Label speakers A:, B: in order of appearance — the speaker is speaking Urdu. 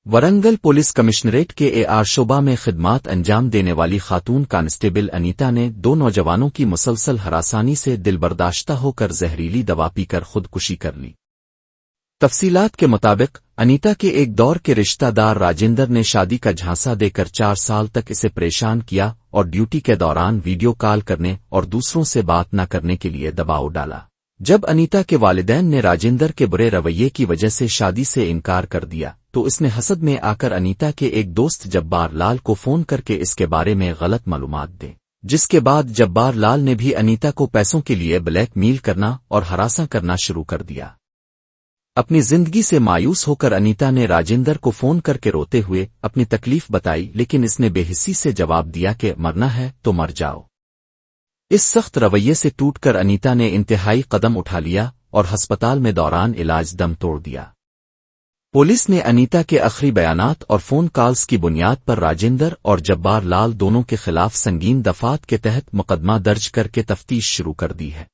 A: ورنگل پولیس کمشنریٹ کے AR شعبہ میں خدمات انجام دینے والی خاتون کانسٹیبل انیتا نے 2 نوجوانوں کی مسلسل ہراسانی سے دل برداشتہ ہو کر زہریلی دوا پی کر خودکشی کر لی۔ تفصیلات کے مطابق انیتا کے ایک دور کے رشتہ دار راجندر نے شادی کا جھانسا دے کر 4 سال تک اسے پریشان کیا اور ڈیوٹی کے دوران ویڈیو کال کرنے اور دوسروں سے بات نہ کرنے کے لیے دباؤ ڈالا۔ جب انیتا کے والدین نے راجندر کے برے رویے کی وجہ سے شادی سے انکار کر دیا تو اس نے حسد میں آ کر انیتا کے ایک دوست جبار لال کو فون کر کے اس کے بارے میں غلط معلومات دے، جس کے بعد جبار لال نے بھی انیتا کو پیسوں کے لیے بلیک میل کرنا اور ہراساں کرنا شروع کر دیا۔ اپنی زندگی سے مایوس ہو کر انیتا نے راجندر کو فون کر کے روتے ہوئے اپنی تکلیف بتائی، لیکن اس نے بے حسی سے جواب دیا کہ مرنا ہے تو مر جاؤ۔ اس سخت رویے سے ٹوٹ کر انیتا نے انتہائی قدم اٹھا لیا اور ہسپتال میں دوران علاج دم توڑ دیا۔ پولیس نے انیتا کے آخری بیانات اور فون کالز کی بنیاد پر راجندر اور جبار لال دونوں کے خلاف سنگین دفعات کے تحت مقدمہ درج کر کے تفتیش شروع کر دی ہے۔